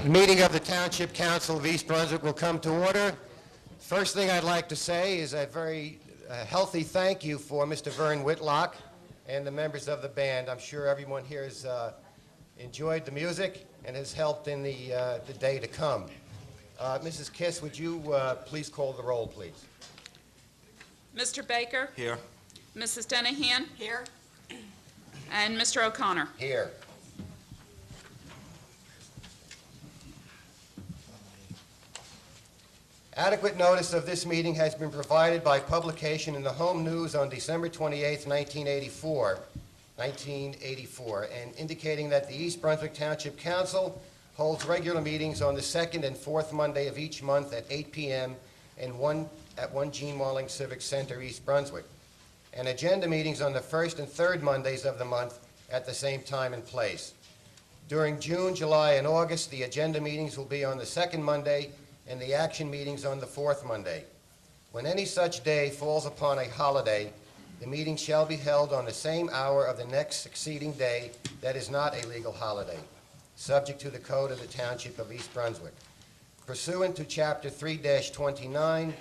The meeting of the Township Council of East Brunswick will come to order. First thing I'd like to say is a very healthy thank you for Mr. Vern Whitlock and the members of the band. I'm sure everyone here has enjoyed the music and has helped in the day to come. Mrs. Kiss, would you please call the roll, please? Mr. Baker? Here. Mrs. Denahan? Here. And Mr. O'Connor? Here. Adequate notice of this meeting has been provided by publication in the Home News on December 28, 1984, and indicating that the East Brunswick Township Council holds regular meetings on the second and fourth Monday of each month at 8 p.m. and at 1 Gene Marling Civic Center, East Brunswick, and agenda meetings on the first and third Mondays of the month at the same time and place. During June, July, and August, the agenda meetings will be on the second Monday and the action meetings on the fourth Monday. When any such day falls upon a holiday, the meeting shall be held on the same hour of the next succeeding day that is not a legal holiday, subject to the Code of the Township of East Brunswick. Pursuant to Chapter 3-29,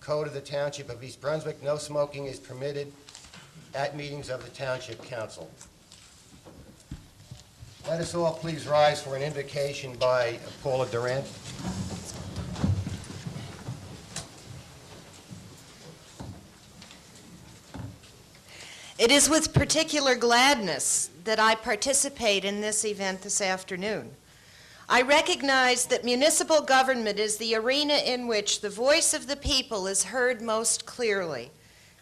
Code of the Township of East Brunswick, no smoking is permitted at meetings of the Township Council. Let us all please rise for an invocation by Paula Durant. It is with particular gladness that I participate in this event this afternoon. I recognize that municipal government is the arena in which the voice of the people is heard most clearly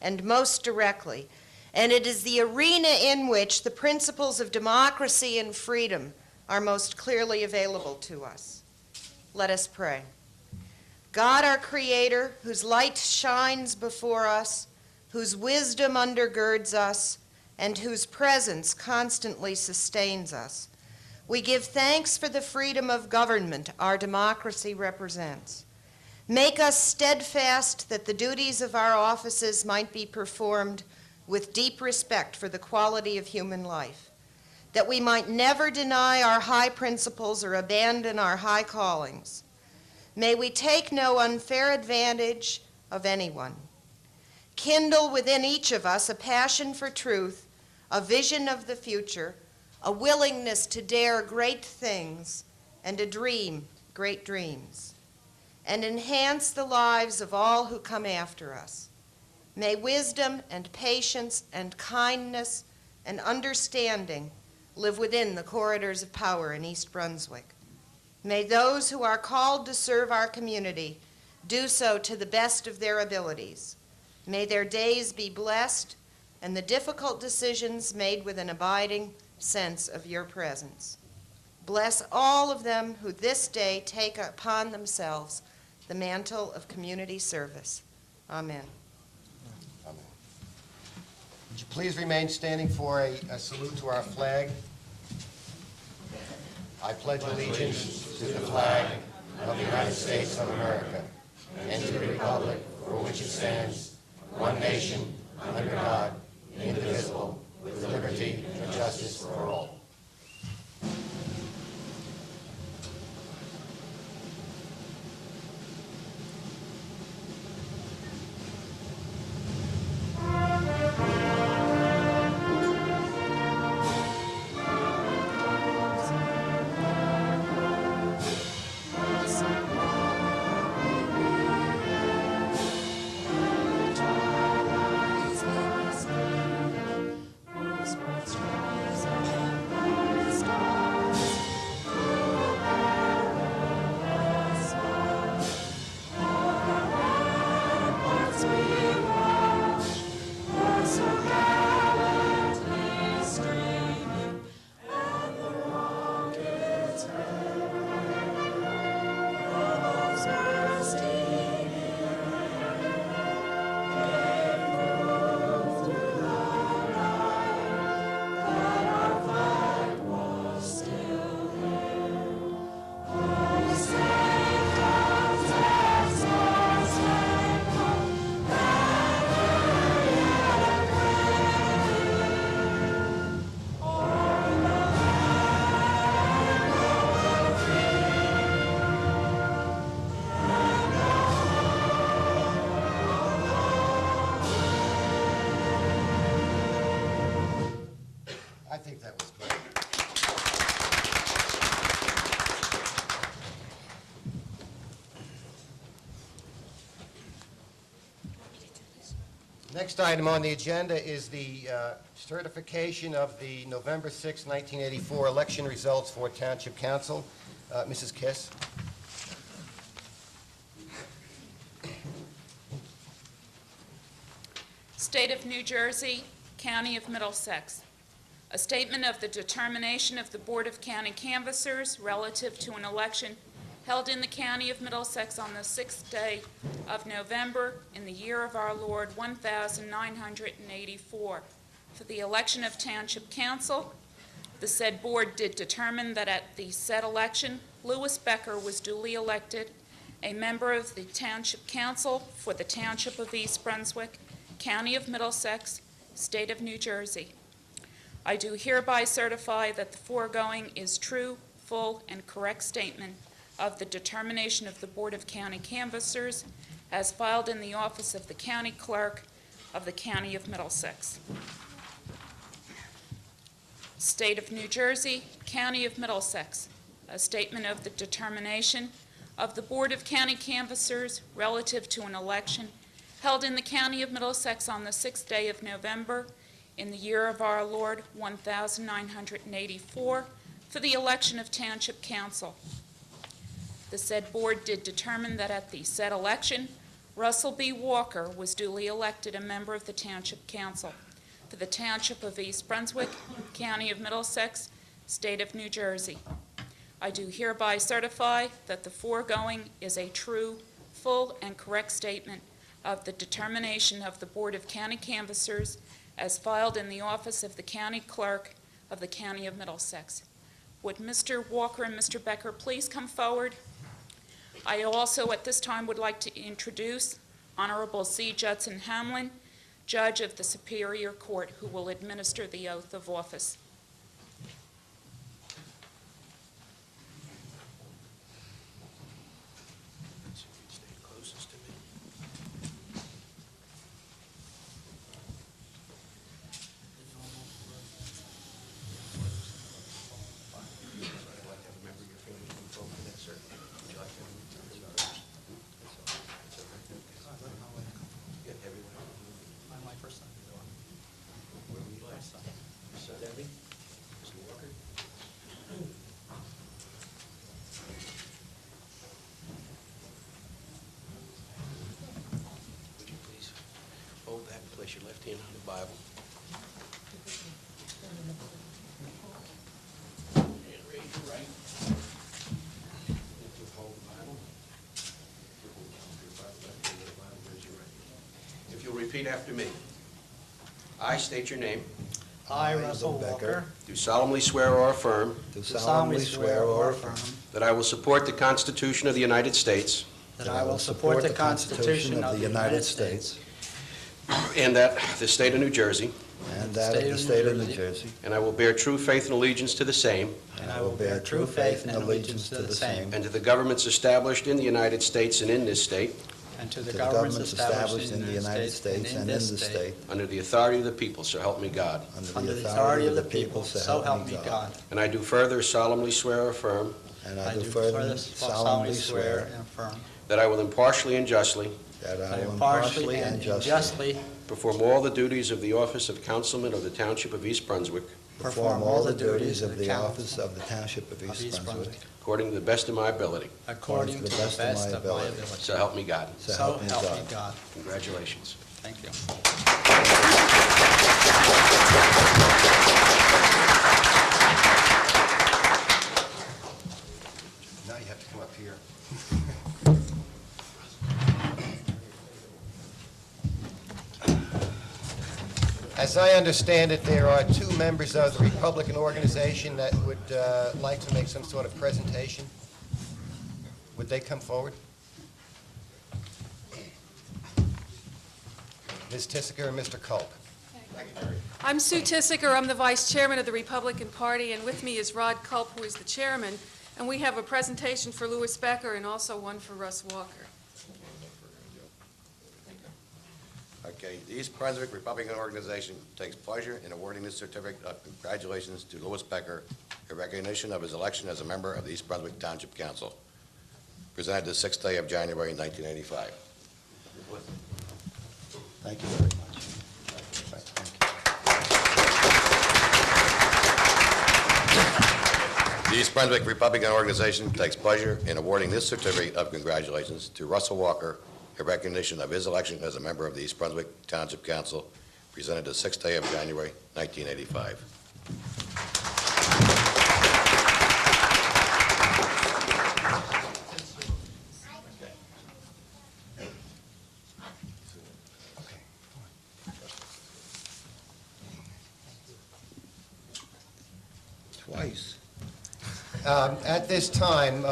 and most directly, and it is the arena in which the principles of democracy and freedom are most clearly available to us. Let us pray. God, our Creator, whose light shines before us, whose wisdom undergirds us, and whose presence constantly sustains us, we give thanks for the freedom of government our democracy represents. Make us steadfast that the duties of our offices might be performed with deep respect for the quality of human life, that we might never deny our high principles or abandon our high callings. May we take no unfair advantage of anyone. Kindle within each of us a passion for truth, a vision of the future, a willingness to dare great things, and to dream great dreams, and enhance the lives of all who come after us. May wisdom and patience and kindness and understanding live within the corridors of power in East Brunswick. May those who are called to serve our community do so to the best of their abilities. May their days be blessed and the difficult decisions made with an abiding sense of your presence. Bless all of them who this day take upon themselves the mantle of community service. Amen. Amen. Would you please remain standing for a salute to our flag? I pledge allegiance to the flag of the United States of America and to the republic for which it stands, one nation, under God, indivisible, with liberty and justice for all. Rise, Next item on the agenda is the certification of the November 6, 1984 election results for Township Council. Mrs. Kiss. State of New Jersey, County of Middlesex. A statement of the determination of the Board of County Canvassers relative to an election held in the County of Middlesex on the 6th day of November in the year of our Lord 1984. For the election of Township Council, the said board did determine that at the said election, Louis Becker was duly elected a member of the Township Council for the Township of East Brunswick, County of Middlesex, State of New Jersey. I do hereby certify that the foregoing is true, full, and correct statement of the determination of the Board of County Canvassers as filed in the office of the County Clerk of the County of Middlesex. State of New Jersey, County of Middlesex. A statement of the determination of the Board of County Canvassers relative to an election held in the County of Middlesex on the 6th day of November in the year of our Lord 1984 for the election of Township Council. The said board did determine that at the said election, Russell B. Walker was duly elected a member of the Township Council for the Township of East Brunswick, County of Middlesex, State of New Jersey. I do hereby certify that the foregoing is a true, full, and correct statement of the determination of the Board of County Canvassers as filed in the office of the County Clerk of the County of Middlesex. Would Mr. Walker and Mr. Becker please come forward? I also at this time would like to introduce Honorable C. Judson Hamlin, Judge of the Superior Court, who will administer the oath of office. Place your left hand on the Bible. And raise your right. If you hold the Bible, raise your right. If you'll repeat after me. I state your name. I, Russell Walker, Do solemnly swear or affirm do solemnly swear or affirm that I will support the Constitution of the United States that I will support the Constitution of the United States and that the state of New Jersey, and that of the state of New Jersey, and I will bear true faith and allegiance to the same and I will bear true faith and allegiance to the same and to the governments established in the United States and in this state and to to the the governments governments established in the United States and in this this state, under the authority of the people, so help me God. under the authority of the people, so help me God. And I do further solemnly swear or affirm And I do further solemnly swear and affirm that I will impartially and justly that that I will impartially impartially and and justly perform all the duties of the office of Councilman of the Township of East Brunswick perform all the duties of the office of the Township of East Brunswick, according to the best of my ability. according to the best of my ability. So help me God. so So help me help me God. God. Congratulations. Thank you. Now you have to come up here. As I understand it, there are two members of the Republican organization that would like to make some sort of presentation. Would they come forward? Ms. Tissiker and Mr. Culp. I'm Sue Tissiker. I'm the Vice Chairman of the Republican Party, and with me is Rod Culp, who is the Chairman. And we have a presentation for Louis Becker and also one for Russ Walker. Okay, the East Brunswick Republican Organization takes pleasure in awarding this certificate of congratulations to Louis Becker in recognition of his election as a member of the East Brunswick Township Council, presented the 6th day of January, 1985. Thank you very much. East Brunswick Republican Organization takes pleasure in awarding this certificate of congratulations to Russell Walker in recognition of his election as a member of the East Brunswick Township Council, presented the 6th day of January, 1985. Twice. At this time,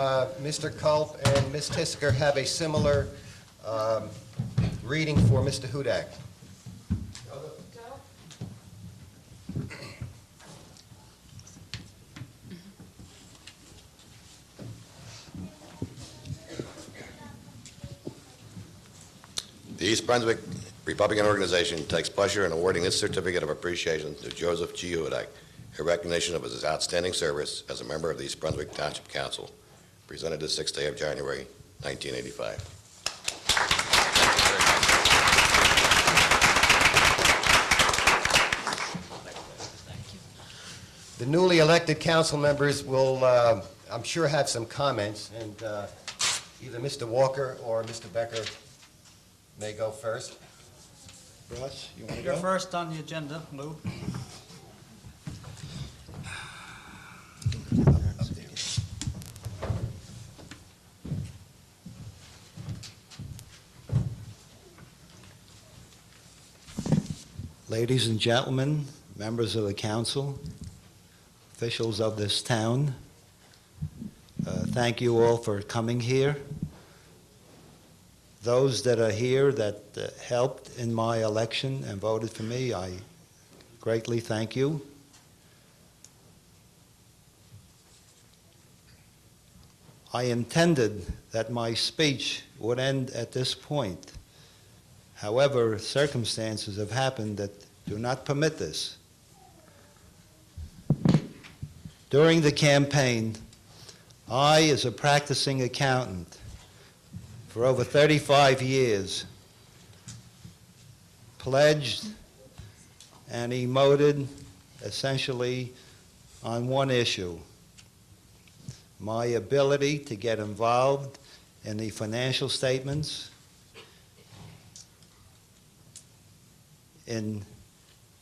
Mr. Culp and Ms. Tisker have a similar reading for Mr. Hudak. The East Brunswick Republican Organization takes pleasure in awarding this certificate of appreciation to Joseph G. Hudak in recognition of his outstanding service as a member of the East Brunswick Township Council, presented the 6th day of January, 1985. The newly elected council members will, I'm sure, have some comments, and either Mr. Walker or Mr. Becker may go first. Russ, you want to You're go? first on the agenda, Lou. Ladies and gentlemen, members of the council, officials of this town, thank you all for coming here. Those that are here that helped in my election and voted for me, I greatly thank you. I intended that my speech would end at this point. However, circumstances have happened that do not permit this. During the campaign, I, as a practicing accountant for over 35 years, pledged and emoted essentially on one issue: my ability to get involved in the financial statements, in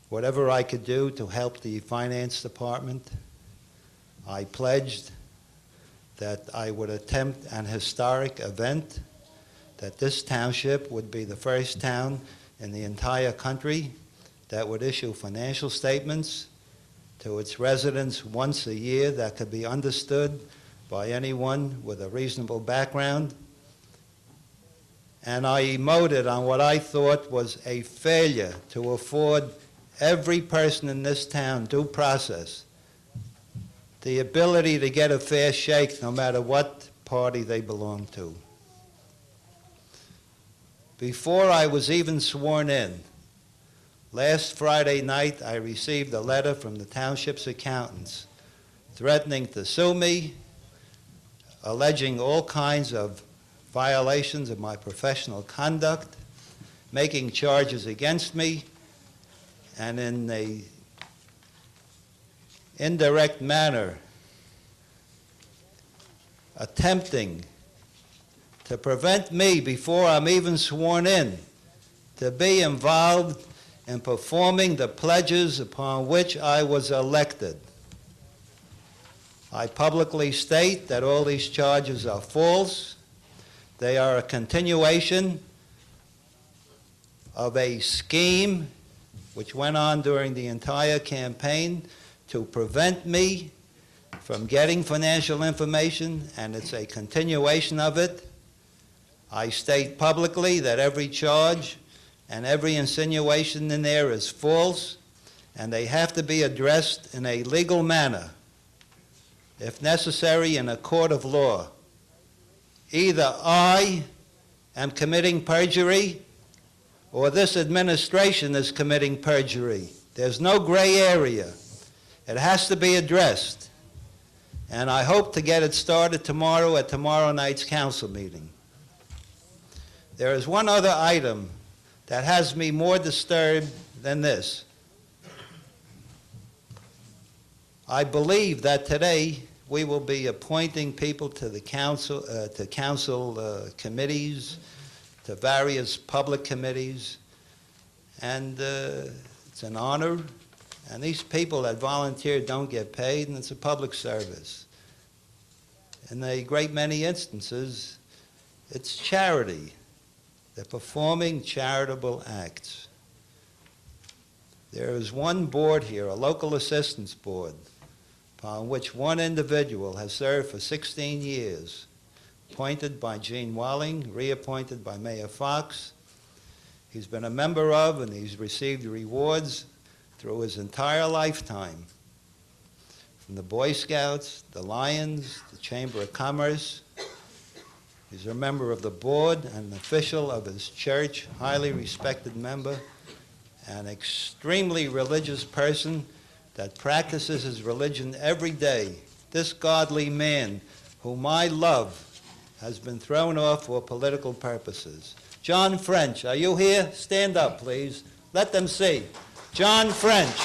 whatever I could do to help the finance department. I pledged that I would attempt an historic event, that this township would be the first town in the entire country that would issue financial statements to its residents once a year that could be understood by anyone with a reasonable background. And I emoted on what I thought was a failure to afford every person in this town due process, the ability to get a fair shake no matter what party they belong to. Before I was even sworn in, last Friday night I received a letter from the township's accountants threatening to sue me, alleging all kinds of violations of my professional conduct, making charges against me, and in a indirect manner attempting to prevent me, before I'm even sworn in, to be involved in performing the pledges upon which I was elected. I publicly state that all these charges are false. They are a continuation of a scheme which went on during the entire campaign to prevent me from getting financial information, and it's a continuation of it. I state publicly that every charge and every insinuation in there is false, and they have to be addressed in a legal manner, if necessary in a court of law. Either I am committing perjury or this administration is committing perjury. There's no gray area. It has to be addressed. And I hope to get it started tomorrow at tomorrow night's council meeting. There is one other item that has me more disturbed than this. I believe that today we will be appointing people to the council, committees, to various public committees, and it's an honor. And these people that volunteer don't get paid, and it's a public service. In a great many instances, it's charity. They're performing charitable acts. There is one board here, a local assistance board, upon which one individual has served for 16 years, appointed by Gene Walling, reappointed by Mayor Fox. He's been a member of, and he's received rewards through his entire lifetime, from the Boy Scouts, the Lions, the Chamber of Commerce. He's a member of the board and an official of his church, highly respected member, an extremely religious person that practices his religion every day. This godly man, whom I love, has been thrown off for political purposes. John French, are you here? Stand up, please. Let them see. John French.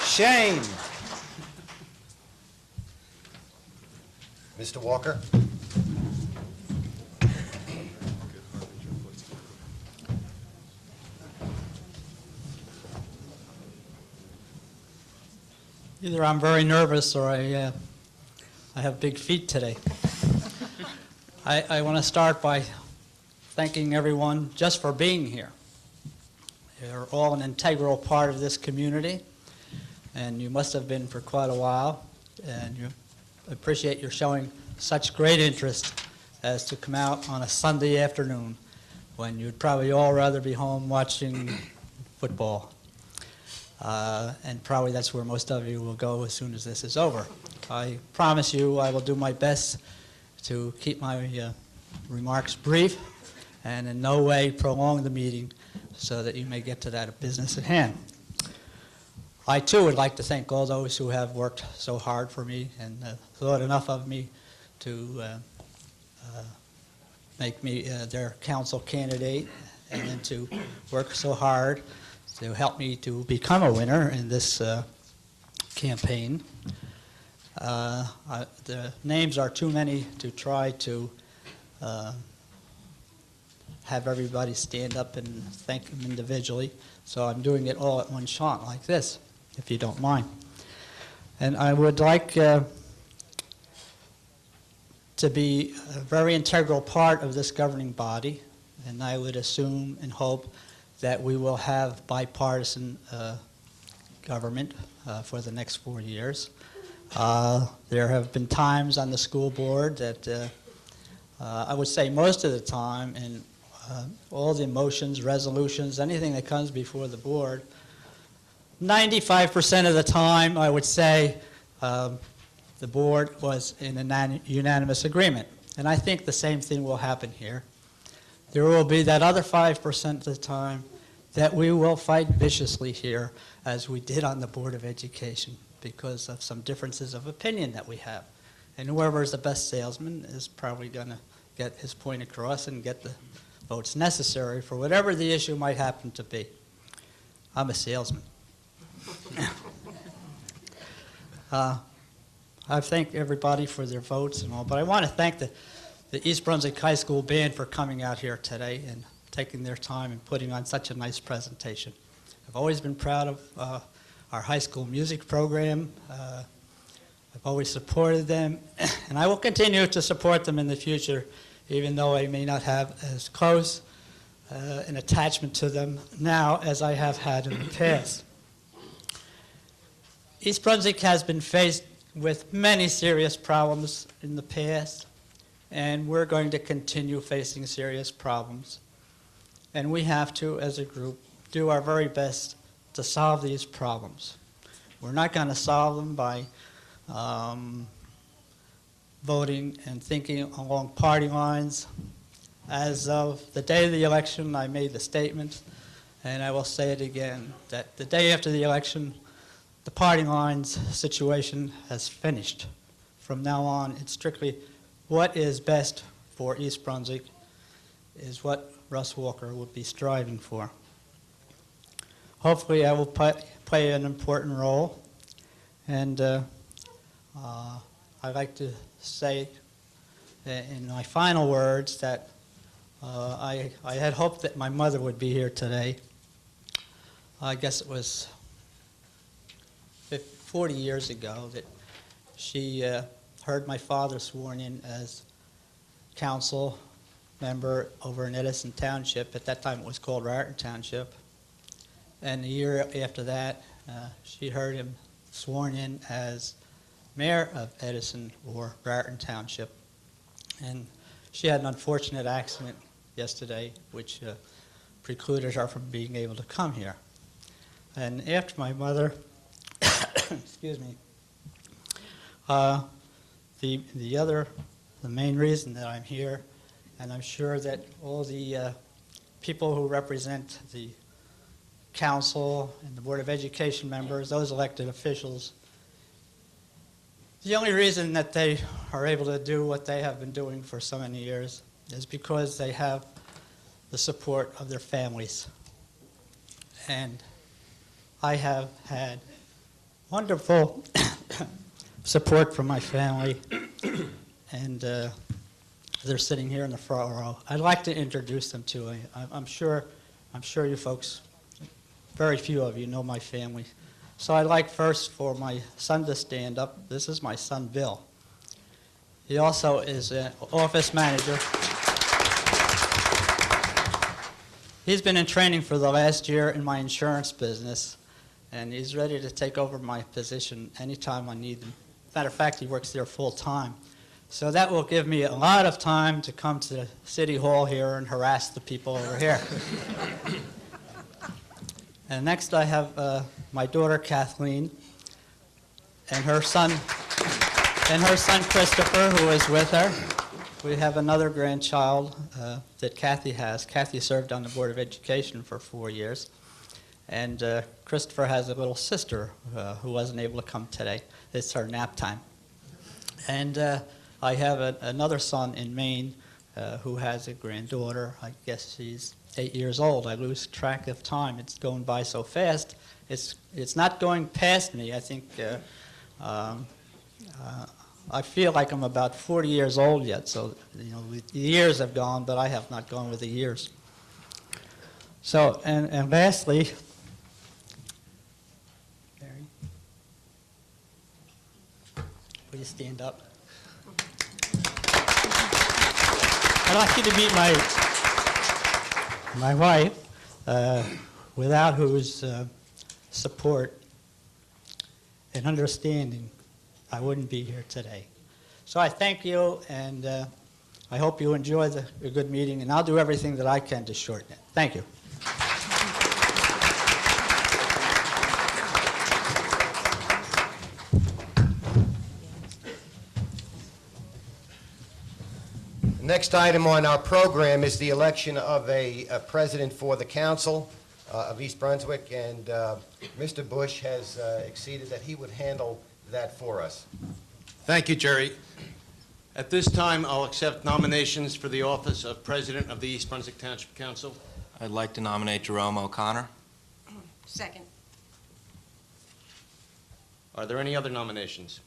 Shame. Mr. Walker? Either I'm very nervous or I have big feet today. I want to start by thanking everyone just for being here. You're all an integral part of this community, and you must have been for quite a while, and you appreciate your showing such great interest as to come out on a Sunday afternoon when you'd probably all rather be home watching football. And probably that's where most of you will go as soon as this is over. I promise you I will do my best to keep my remarks brief and in no way prolong the meeting so that you may get to that business at hand. I too would like to thank all those who have worked so hard for me and thought enough of me to make me their council candidate, and then to work so hard to help me to become a winner in this campaign. The names are too many to try to have everybody stand up and thank them individually, so I'm doing it all at one shot like this, if you don't mind. And I would like to be a very integral part of this governing body, and I would assume and hope that we will have bipartisan government for the next 4 years. There have been times on the school board that I would say most of the time, and all the motions, resolutions, anything that comes before the board, 95% of the time, I would say, the board was in a unanimous agreement. And I think the same thing will happen here. There will be that other 5% of the time that we will fight viciously here, as we did on the Board of Education, because of some differences of opinion that we have. And whoever is the best salesman is probably going to get his point across and get the votes necessary for whatever the issue might happen to be. I'm a salesman. I thank everybody for their votes and all, but I want to thank the East Brunswick High School band for coming out here today and taking their time and putting on such a nice presentation. I've always been proud of our high school music program. I've always supported them, and I will continue to support them in the future, even though I may not have as close an attachment to them now as I have had in the past. East Brunswick has been faced with many serious problems in the past, and we're going to continue facing serious problems. And we have to, as a group, do our very best to solve these problems. We're not going to solve them by voting and thinking along party lines. As of the day of the election, I made the statement, and I will say it again, that the day after the election, the party lines situation has finished. From now on, it's strictly what is best for East Brunswick is what Russ Walker would be striving for. Hopefully I will play an important role, And I'd like to say in my final words that I had hoped that my mother would be here today. I guess it was 40 years ago that she heard my father sworn in as council member over in Edison Township. At that time, it was called Raritan Township. And a year after that, she heard him sworn in as mayor of Edison or Raritan Township. And she had an unfortunate accident yesterday, which precluded her from being able to come here. And after my mother, excuse me, the main reason that I'm here, and I'm sure that all the people who represent the council and the Board of Education members, those elected officials, the only reason that they are able to do what they have been doing for so many years is because they have the support of their families. And I have had wonderful support from my family, and they're sitting here in the front row. I'd like to introduce them to you. I'm sure you folks, very few of you know my family. So I'd like first for my son to stand up. This is my son, Bill. He also is an office manager. He's been in training for the last year in my insurance business, and he's ready to take over my position anytime I need him. Matter of fact, he works there full time. So that will give me a lot of time to come to City Hall here and harass the people over here. And next I have my daughter Kathleen and her son Christopher, who is with her. We have another grandchild that Kathy has. Kathy served on the Board of Education for 4 years. And Christopher has a little sister who wasn't able to come today. It's her nap time. And I have another son in Maine who has a granddaughter. I guess she's 8 years old. I lose track of time. It's going by so fast. It's not going past me. I think I feel like I'm about 40 years old yet. So the years have gone, but I have not gone with the years. So and lastly, Mary, will you stand up? I'd like you to meet my wife, without whose support and understanding, I wouldn't be here today. So I thank you, and I hope you enjoy a good meeting, and I'll do everything that I can to shorten it. Thank you. Next item on our program is the election of a president for the council of East Brunswick, and Mr. Bush has acceded that he would handle that for us. Thank you, Jerry. At this time, I'll accept nominations for the office of President of the East Brunswick Township Council. I'd like to nominate Jerome O'Connor. Second. Are there any other nominations?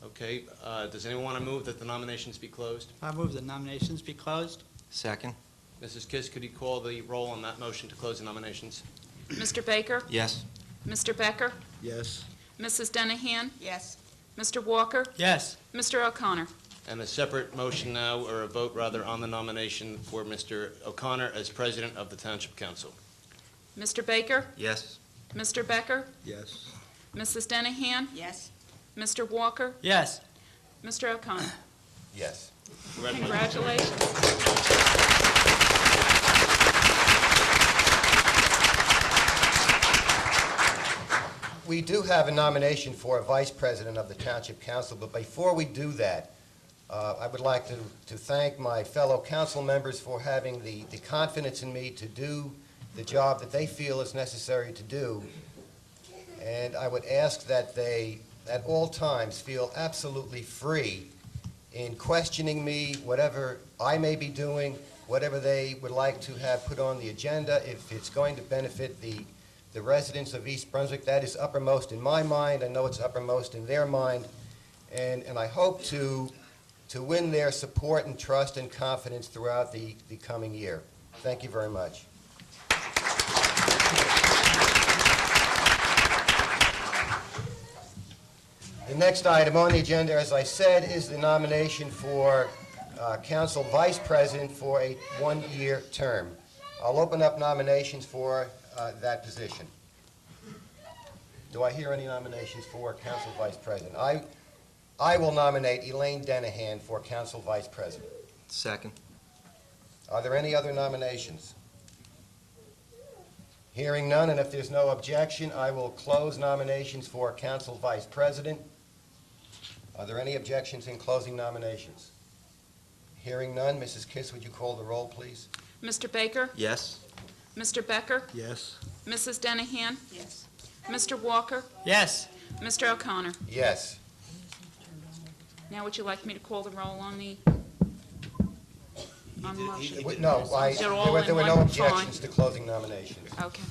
Okay, does anyone want to move that the nominations be closed? I move the nominations be closed. Second. Mrs. Kiss, could you call the roll on that motion to close the nominations? Mr. Baker? Yes. Mr. Becker? Yes. Mrs. Denahan? Yes. Mr. Walker? Yes. Mr. O'Connor? And a separate motion now, or a vote rather, on the nomination for Mr. O'Connor as President of the Township Council. Mr. Baker? Yes. Mr. Becker? Yes. Mrs. Denahan? Yes. Mr. Walker? Yes. Mr. O'Connor? Yes. Congratulations. We do have a nomination for a vice president of the Township Council, but before we do that, I would like to thank my fellow council members for having the confidence in me to do the job that they feel is necessary to do. And I would ask that they, at all times, feel absolutely free in questioning me, whatever I may be doing, whatever they would like to have put on the agenda, if it's going to benefit the the residents of East Brunswick. That is uppermost in my mind. I know it's uppermost in their mind. And I hope to win their support and trust and confidence throughout the coming year. Thank you very much. The next item on the agenda, as I said, is the nomination for council vice president for a one-year term. I'll open up nominations for that position. Do I hear any nominations for council vice president? I will nominate Elaine Denahan for council vice president. Second. Are there any other nominations? Hearing none, and if there's no objection, I will close nominations for council vice president. Are there any objections in closing nominations? Hearing none, Mrs. Kiss, would you call the roll, please? Mr. Baker? Yes. Mr. Becker? Yes. Mrs. Denahan? Yes. Mr. Walker? Yes. Mr. O'Connor? Yes. Now would you like me to call the roll on the motion? No, They're all there were in no one? objections to closing nominations. Okay.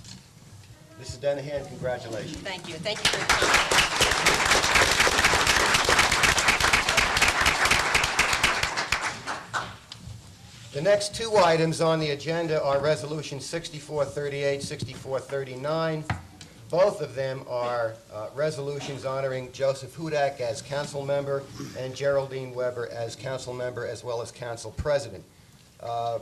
Mrs. Denahan, congratulations. Thank you. Thank you for your time. The next two items on the agenda are Resolution 6438, 6439. Both of them are resolutions honoring Joseph Hudak as council member and Geraldine Weber as council member as well as council president. Okay.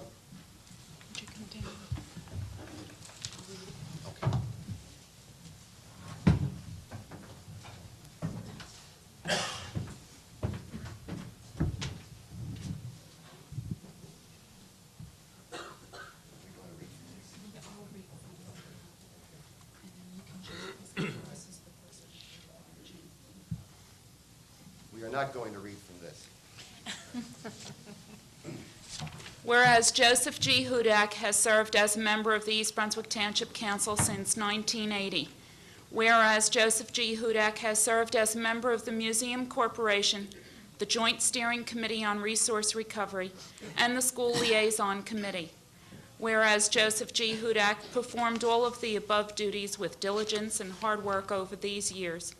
We are not going to read from this. Whereas Joseph G. Hudak has served as a member of the East Brunswick Township Council since 1980. Whereas Joseph G. Hudak has served as a member of the Museum Corporation, the Joint Steering Committee on Resource Recovery, and the School Liaison Committee. Whereas Joseph G. Hudak performed all of the above duties with diligence and hard work over these years.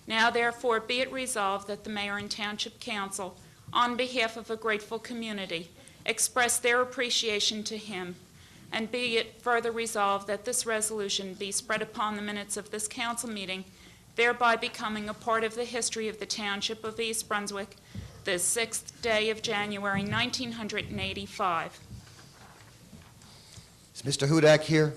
Now therefore be it resolved that the Mayor and Township Council, on behalf of a grateful community, express their appreciation to him, and be it further resolved that this resolution be spread upon the minutes of this council meeting, thereby becoming a part of the history of the Township of East Brunswick, the 6th day of January, 1985. Is Mr. Hudak here?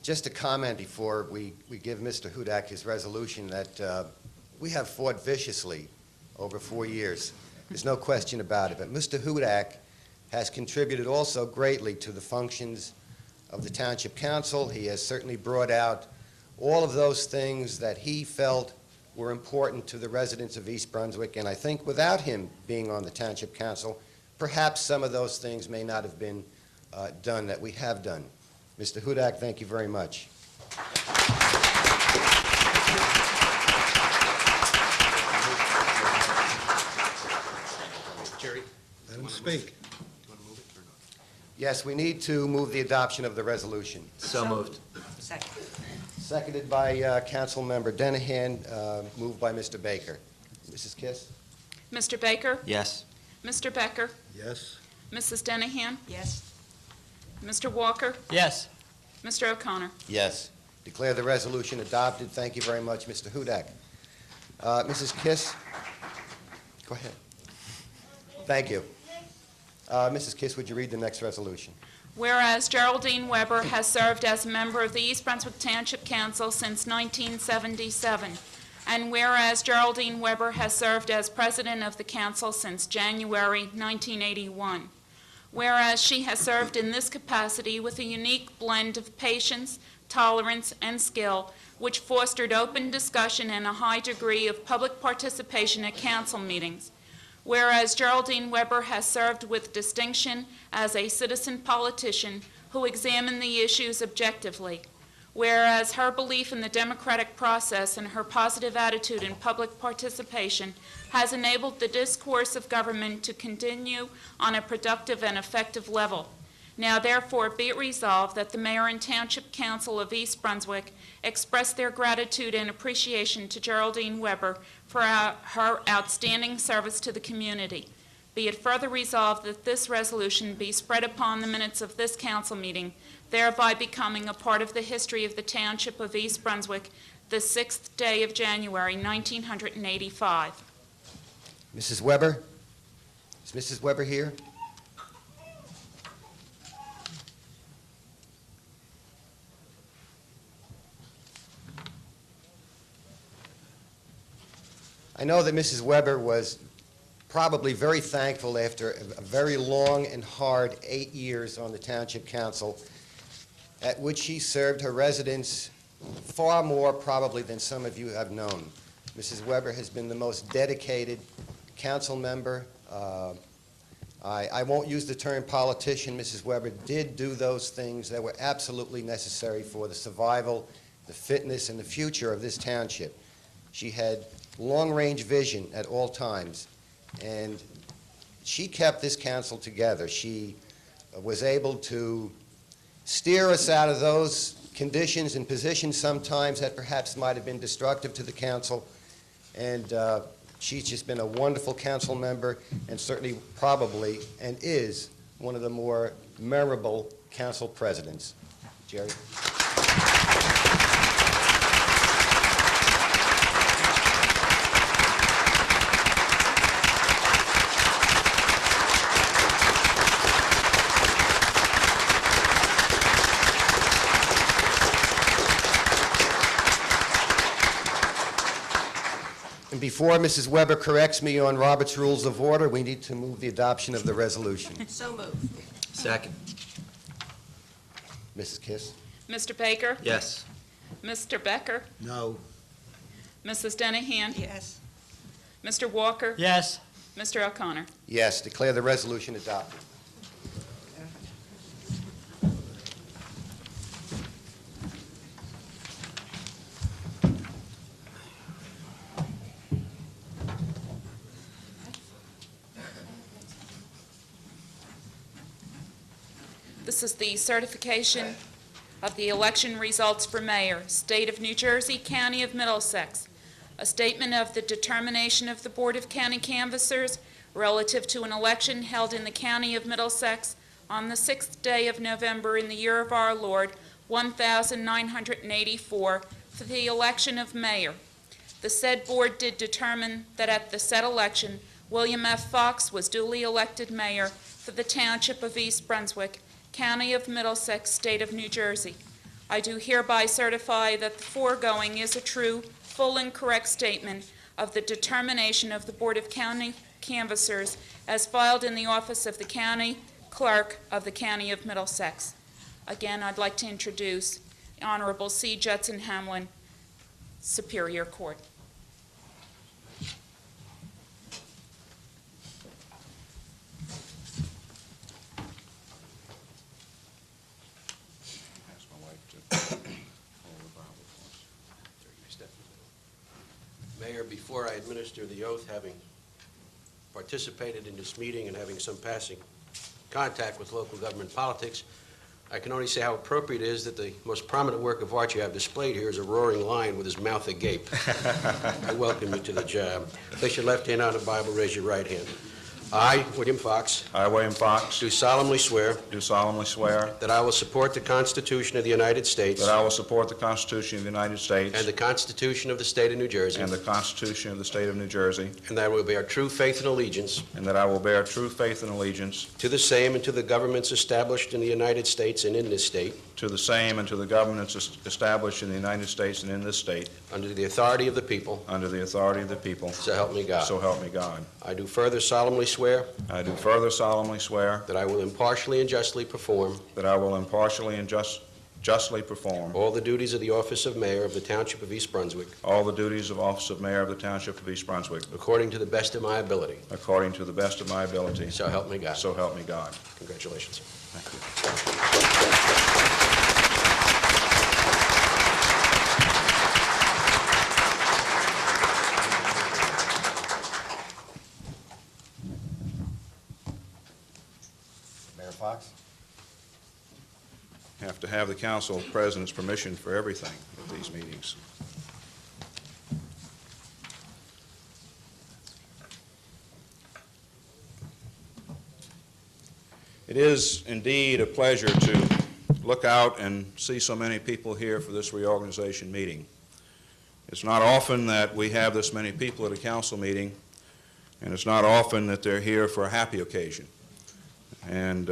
Just a comment before we give Mr. Hudak his resolution that we have fought viciously over 4 years. There's no question about it. But Mr. Hudak has contributed also greatly to the functions of the Township Council. He has certainly brought out all of those things that he felt were important to the residents of East Brunswick. And I think without him being on the Township Council, perhaps some of those things may not have been done that we have done. Mr. Hudak, thank you very much. Jerry, Let him speak. do you want to move it or not? Yes, we need to move the adoption of the resolution. So moved. Second. Seconded by Councilmember Denahan, moved by Mr. Baker. Mrs. Kiss? Mr. Baker? Yes. Mr. Becker? Yes. Mrs. Denahan? Yes. Mr. Walker? Yes. Mr. O'Connor? Yes. Declare the resolution adopted. Thank you very much, Mr. Hudak. Mrs. Kiss? Go ahead. Thank you. Mrs. Kiss, would you read the next resolution? Whereas Geraldine Weber has served as a member of the East Brunswick Township Council since 1977, and whereas Geraldine Weber has served as president of the council since January 1981, whereas she has served in this capacity with a unique blend of patience, tolerance, and skill, which fostered open discussion and a high degree of public participation at council meetings. Whereas Geraldine Weber has served with distinction as a citizen politician who examined the issues objectively. Whereas her belief in the democratic process and her positive attitude in public participation has enabled the discourse of government to continue on a productive and effective level. Now therefore be it resolved that the Mayor and Township Council of East Brunswick express their gratitude and appreciation to Geraldine Weber for her outstanding service to the community. Be it further resolved that this resolution be spread upon the minutes of this council meeting, thereby becoming a part of the history of the Township of East Brunswick, the 6th day of January, 1985. Mrs. Weber? Is Mrs. Weber here? I know that Mrs. Weber was probably very thankful after a very long and hard 8 years on the Township Council, at which she served her residents far more probably than some of you have known. Mrs. Weber has been the most dedicated council member. I won't use the term politician. Mrs. Weber did do those things that were absolutely necessary for the survival, the fitness, and the future of this township. She had long-range vision at all times, and she kept this council together. She was able to steer us out of those conditions and positions sometimes that perhaps might have been destructive to the council, and she's just been a wonderful council member and certainly probably and is one of the more memorable council presidents. Jerry? Before Mrs. Weber corrects me on Robert's Rules of Order, we need to move the adoption of the resolution. So moved. Second. Mrs. Kiss? Mr. Baker? Yes. Mr. Becker? No. Mrs. Denahan? Yes. Mr. Walker? Yes. Mr. O'Connor? Yes, declare the resolution adopted. This is the certification of the election results for mayor, State of New Jersey, County of Middlesex. A statement of the determination of the Board of County Canvassers relative to an election held in the County of Middlesex on the 6th day of November in the year of our Lord, 1984, for the election of mayor. The said board did determine that at the said election, William F. Fox was duly elected mayor for the Township of East Brunswick, County of Middlesex, State of New Jersey. I do hereby certify that the foregoing is a true, full, and correct statement of the determination of the Board of County Canvassers as filed in the office of the County Clerk of the County of Middlesex. Again, I'd like to introduce the Honorable C. Judson Hamlin, Superior Court. Mayor, before I administer the oath, having participated in this meeting and having some passing contact with local government politics, I can only say how appropriate it is that the most prominent work of art you have displayed here is a roaring lion with his mouth agape. I welcome you to the job. Place your left hand on the Bible, raise your right hand. I, William Fox, I, William Fox, do solemnly swear do solemnly swear that I will support the Constitution of the United States that I will support the Constitution of the United States and the Constitution of the State of New Jersey, and the Constitution of the State of New Jersey, and that I will bear true faith and allegiance and that I will bear true faith and allegiance to the same and to the governments established in the United States and in this state, to the same and to the governments established in the United States and in this state, under the authority of the people, under the authority of the people, so help me God. so help me God. I do further solemnly swear I do further solemnly swear that I will impartially and justly perform that I will impartially and justly perform all the duties of the office of mayor of the Township of East Brunswick all the duties of office of mayor of the Township of East Brunswick according to the best of my ability. according to the best of my ability, So help me God. so help me God. Congratulations. Thank you. Mayor Fox? Have to have the council president's permission for everything at these meetings. It is indeed a pleasure to look out and see so many people here for this reorganization meeting. It's not often that we have this many people at a council meeting, and it's not often that they're here for a happy occasion. And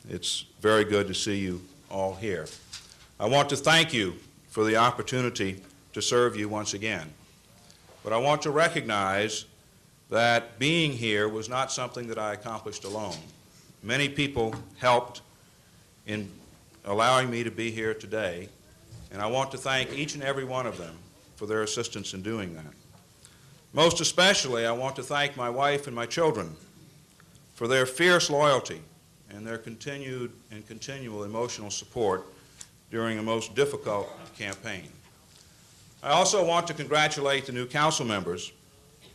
it's very good to see you all here. I want to thank you for the opportunity to serve you once again. But I want to recognize that being here was not something that I accomplished alone. Many people helped in allowing me to be here today, and I want to thank each and every one of them for their assistance in doing that. Most especially, I want to thank my wife and my children for their fierce loyalty and their continued and continual emotional support during a most difficult campaign. I also want to congratulate the new council members.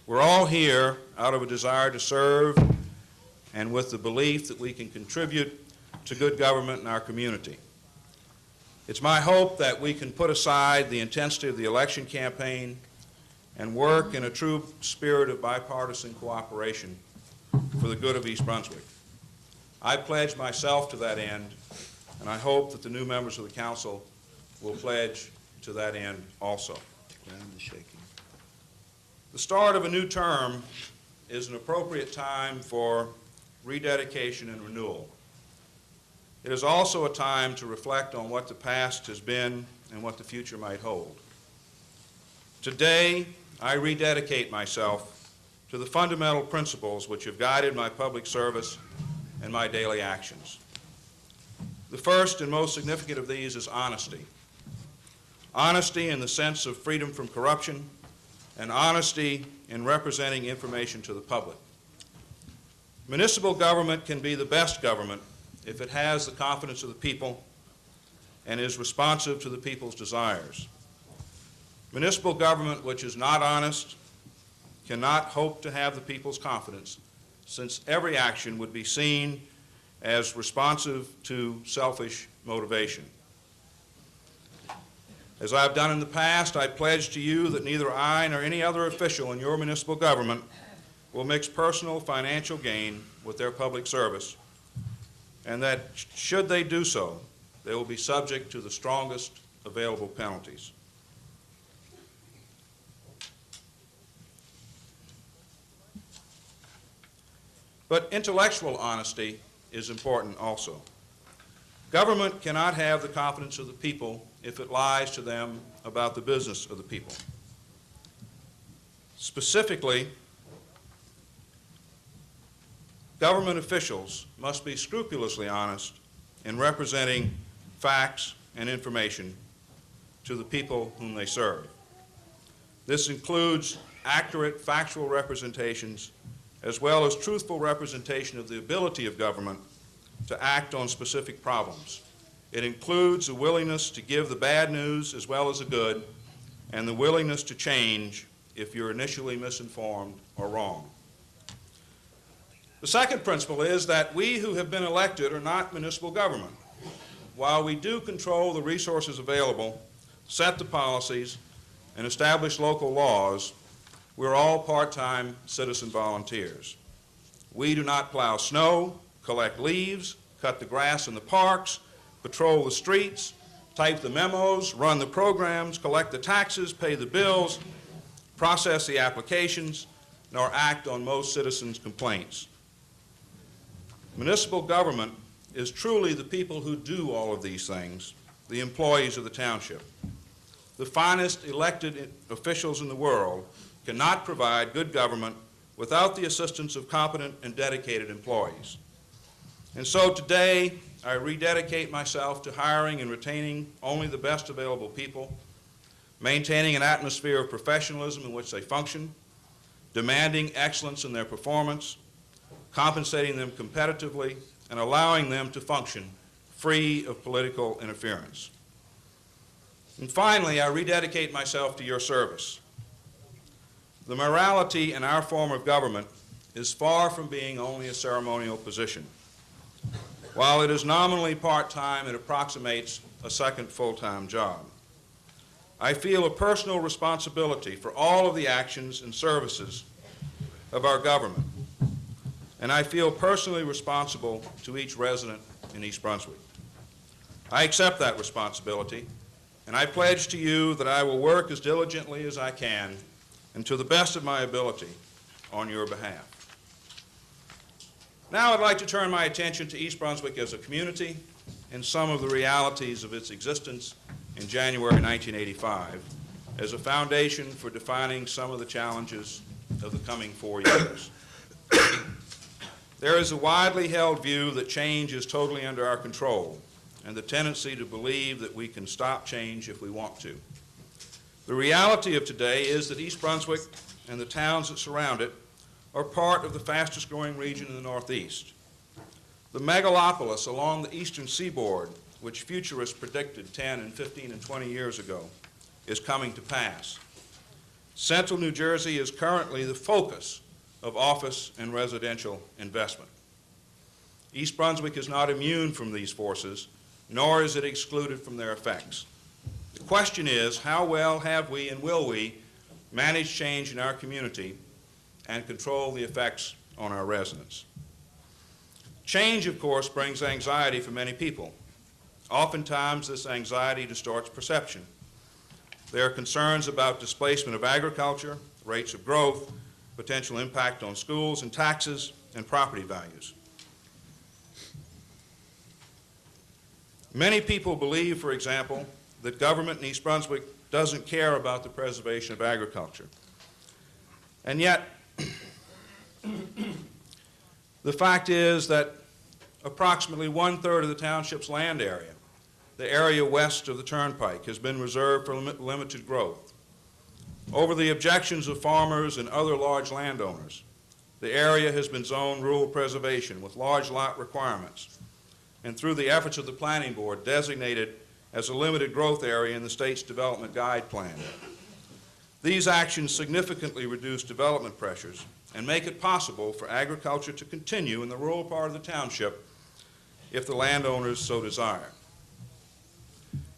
We're all here out of a desire to serve and with the belief that we can contribute to good government in our community. It's my hope that we can put aside the intensity of the election campaign and work in a true spirit of bipartisan cooperation for the good of East Brunswick. I pledge myself to that end, and I hope that the new members of the council will pledge to that end also. The start of a new term is an appropriate time for rededication and renewal. It is also a time to reflect on what the past has been and what the future might hold. Today, I rededicate myself to the fundamental principles which have guided my public service and my daily actions. The first and most significant of these is honesty. Honesty in the sense of freedom from corruption, and honesty in representing information to the public. Municipal government can be the best government if it has the confidence of the people and is responsive to the people's desires. Municipal government which is not honest cannot hope to have the people's confidence, since every action would be seen as responsive to selfish motivation. As I've done in the past, I pledge to you that neither I nor any other official in your municipal government will mix personal financial gain with their public service, and that should they do so, they will be subject to the strongest available penalties. But intellectual honesty is important also. Government cannot have the confidence of the people if it lies to them about the business of the people. Specifically, government officials must be scrupulously honest in representing facts and information to the people whom they serve. This includes accurate factual representations as well as truthful representation of the ability of government to act on specific problems. It includes a willingness to give the bad news as well as the good, and the willingness to change if you're initially misinformed or wrong. The second principle is that we who have been elected are not municipal government. While we do control the resources available, set the policies, and establish local laws, we're all part-time citizen volunteers. We do not plow snow, collect leaves, cut the grass in the parks, patrol the streets, type the memos, run the programs, collect the taxes, pay the bills, process the applications, nor act on most citizens' complaints. Municipal government is truly the people who do all of these things, the employees of the township. The finest elected officials in the world cannot provide good government without the assistance of competent and dedicated employees. And so today, I rededicate myself to hiring and retaining only the best available people, maintaining an atmosphere of professionalism in which they function, demanding excellence in their performance, compensating them competitively, and allowing them to function free of political interference. And finally, I rededicate myself to your service. The morality in our form of government is far from being only a ceremonial position. While it is nominally part-time, it approximates a second full-time job. I feel a personal responsibility for all of the actions and services of our government, and I feel personally responsible to each resident in East Brunswick. I accept that responsibility, and I pledge to you that I will work as diligently as I can and to the best of my ability on your behalf. Now I'd like to turn my attention to East Brunswick as a community and some of the realities of its existence in January 1985 as a foundation for defining some of the challenges of the coming 4 years. There is a widely held view that change is totally under our control, and the tendency to believe that we can stop change if we want to. The reality of today is that East Brunswick and the towns that surround it are part of the fastest growing region in the Northeast. The megalopolis along the eastern seaboard, which futurists predicted 10 and 15 and 20 years ago, is coming to pass. Central New Jersey is currently the focus of office and residential investment. East Brunswick is not immune from these forces, nor is it excluded from their effects. The question is, how well have we and will we manage change in our community and control the effects on our residents? Change, of course, brings anxiety for many people. Oftentimes, this anxiety distorts perception. There are concerns about displacement of agriculture, rates of growth, potential impact on schools and taxes, and property values. Many people believe, for example, that government in East Brunswick doesn't care about the preservation of agriculture. And yet, the fact is that approximately 1/3 of the township's land area, the area west of the Turnpike, has been reserved for limited growth. Over the objections of farmers and other large landowners, the area has been zoned rural preservation with large lot requirements, and through the efforts of the Planning Board, designated as a limited growth area in the state's development guide plan. These actions significantly reduce development pressures and make it possible for agriculture to continue in the rural part of the township if the landowners so desire.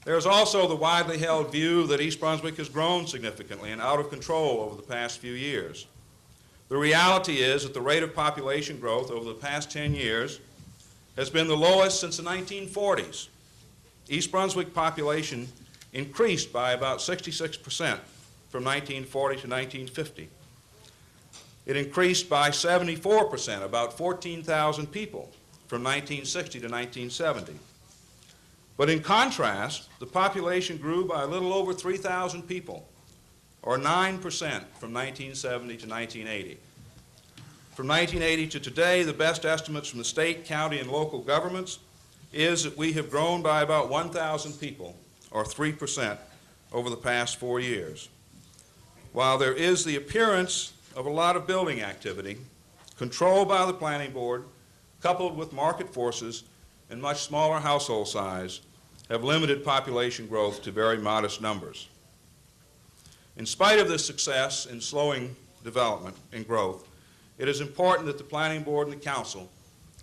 There is also the widely held view that East Brunswick has grown significantly and out of control over the past few years. The reality is that the rate of population growth over the past 10 years has been the lowest since the 1940s. East Brunswick population increased by about 66% from 1940 to 1950. It increased by 74%, about 14,000 people, from 1960 to 1970. But in contrast, the population grew by a little over 3,000 people, or 9% from 1970 to 1980. From 1980 to today, the best estimates from the state, county, and local governments is that we have grown by about 1,000 people, or 3%, over the past 4 years. While there is the appearance of a lot of building activity, controlled by the Planning Board, coupled with market forces and much smaller household size, have limited population growth to very modest numbers. In spite of this success in slowing development and growth, it is important that the Planning Board and the Council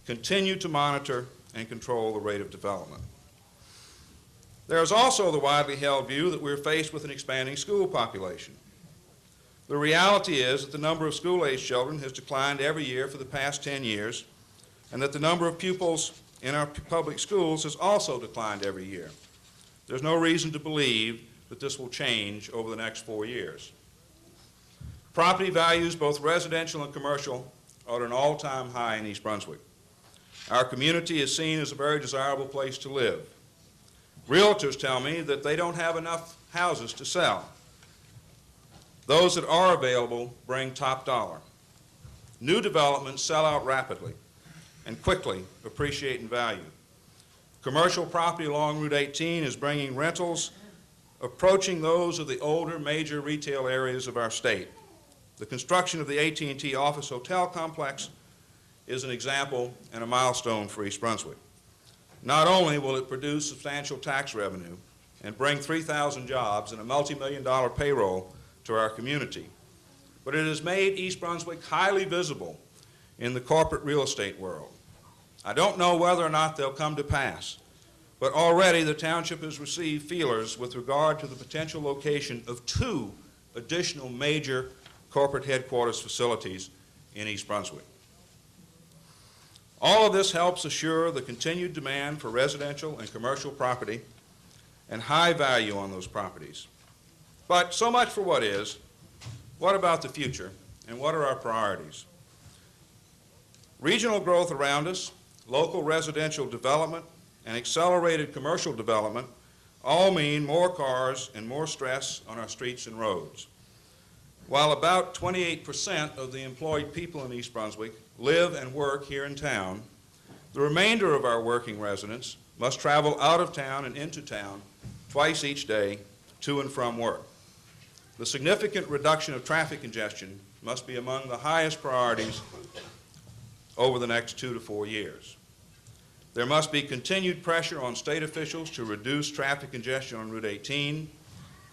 continue to monitor and control the rate of development. There is also the widely held view that we're faced with an expanding school population. The reality is that the number of school-age children has declined every year for the past 10 years, and that the number of pupils in our public schools has also declined every year. There's no reason to believe that this will change over the next 4 years. Property values, both residential and commercial, are at an all-time high in East Brunswick. Our community is seen as a very desirable place to live. Realtors tell me that they don't have enough houses to sell. Those that are available bring top dollar. New developments sell out rapidly and quickly appreciate in value. Commercial property along Route 18 is bringing rentals approaching those of the older major retail areas of our state. The construction of the AT&T office hotel complex is an example and a milestone for East Brunswick. Not only will it produce substantial tax revenue and bring 3,000 jobs and a multi-million-dollar payroll to our community, but it has made East Brunswick highly visible in the corporate real estate world. I don't know whether or not they'll come to pass, but already the township has received feelers with regard to the potential location of 2 additional major corporate headquarters facilities in East Brunswick. All of this helps assure the continued demand for residential and commercial property and high value on those properties. But so much for what is. What about the future, and what are our priorities? Regional growth around us, local residential development, and accelerated commercial development all mean more cars and more stress on our streets and roads. While about 28% of the employed people in East Brunswick live and work here in town, the remainder of our working residents must travel out of town and into town twice each day to and from work. The significant reduction of traffic congestion must be among the highest priorities over the next 2 to 4 years. There must be continued pressure on state officials to reduce traffic congestion on Route 18,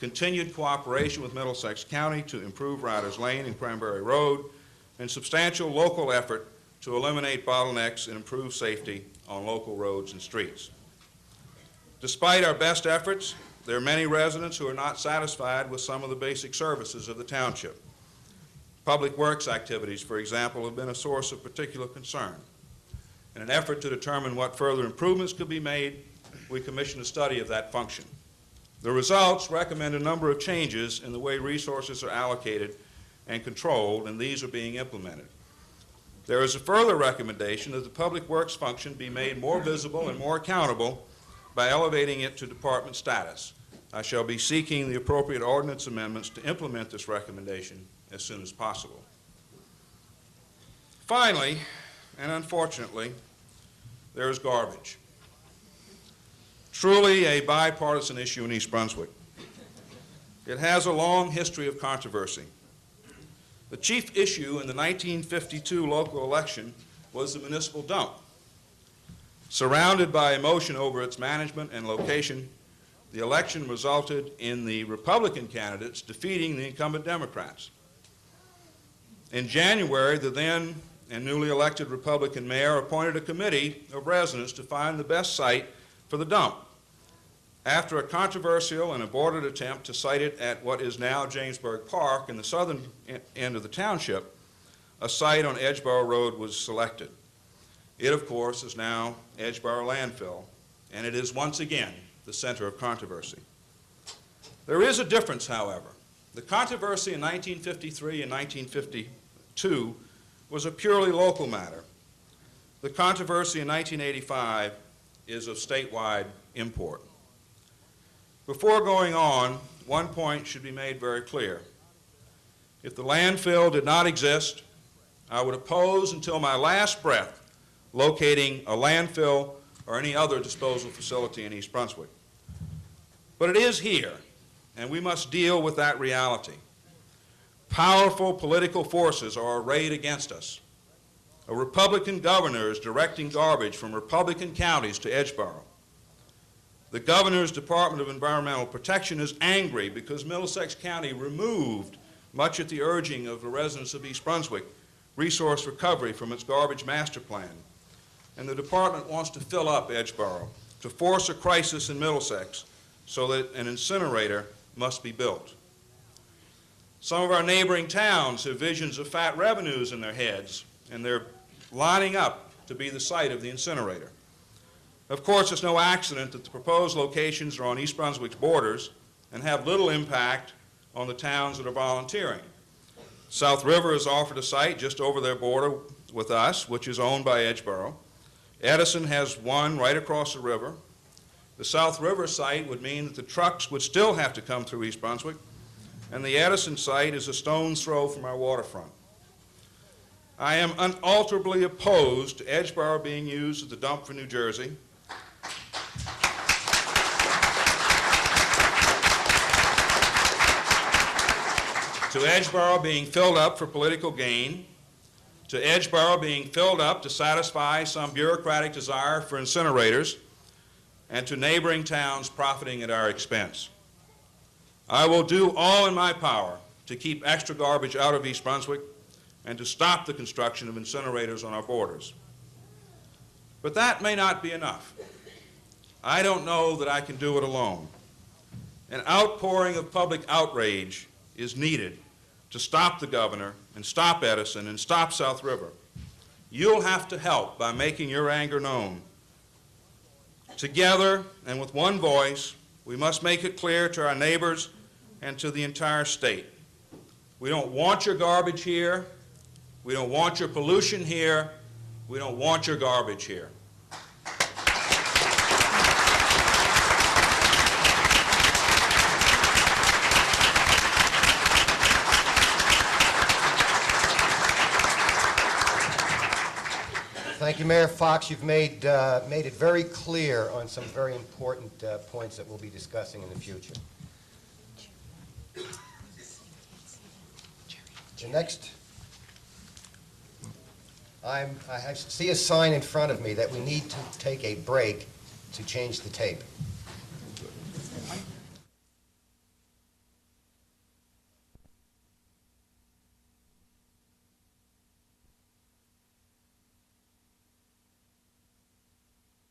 continued cooperation with Middlesex County to improve Riders Lane and Cranberry Road, and substantial local effort to eliminate bottlenecks and improve safety on local roads and streets. Despite our best efforts, there are many residents who are not satisfied with some of the basic services of the township. Public works activities, for example, have been a source of particular concern. In an effort to determine what further improvements could be made, we commissioned a study of that function. The results recommend a number of changes in the way resources are allocated and controlled, and these are being implemented. There is a further recommendation that the public works function be made more visible and more accountable by elevating it to department status. I shall be seeking the appropriate ordinance amendments to implement this recommendation as soon as possible. Finally, and unfortunately, there is garbage. Truly a bipartisan issue in East Brunswick. It has a long history of controversy. The chief issue in the 1952 local election was the municipal dump. Surrounded by emotion over its management and location, the election resulted in the Republican candidates defeating the incumbent Democrats. In January, the then and newly elected Republican mayor appointed a committee of residents to find the best site for the dump. After a controversial and aborted attempt to site it at what is now Jamesburg Park in the southern end of the township, a site on Edgeboro Road was selected. It, of course, is now Edgeboro Landfill, and it is once again the center of controversy. There is a difference, however. The controversy in 1953 and 1952 was a purely local matter. The controversy in 1985 is of statewide import. Before going on, one point should be made very clear. If the landfill did not exist, I would oppose until my last breath locating a landfill or any other disposal facility in East Brunswick. But it is here, and we must deal with that reality. Powerful political forces are arrayed against us. A Republican governor is directing garbage from Republican counties to Edgeboro. The governor's Department of Environmental Protection is angry because Middlesex County removed, much at the urging of the residents of East Brunswick, resource recovery from its garbage master plan. And the department wants to fill up Edgeboro, to force a crisis in Middlesex so that an incinerator must be built. Some of our neighboring towns have visions of fat revenues in their heads, and they're lining up to be the site of the incinerator. Of course, it's no accident that the proposed locations are on East Brunswick's borders and have little impact on the towns that are volunteering. South River has offered a site just over their border with us, which is owned by Edgeboro. Edison has one right across the river. The South River site would mean that the trucks would still have to come through East Brunswick, and the Edison site is a stone's throw from our waterfront. I am unalterably opposed to Edgeboro being used as a dump for New Jersey. To Edgeboro being filled up for political gain, to Edgeboro being filled up to satisfy some bureaucratic desire for incinerators, and to neighboring towns profiting at our expense. I will do all in my power to keep extra garbage out of East Brunswick and to stop the construction of incinerators on our borders. But that may not be enough. I don't know that I can do it alone. An outpouring of public outrage is needed to stop the governor and stop Edison and stop South River. You'll have to help by making your anger known. Together and with one voice, we must make it clear to our neighbors and to the entire state. We don't want your garbage here. We don't want your pollution here. We don't want your garbage here. Thank you, Mayor Fox. You've made it very clear on some very important points that we'll be discussing in the future. The next, I see a sign in front of me that we need to take a break to change the tape.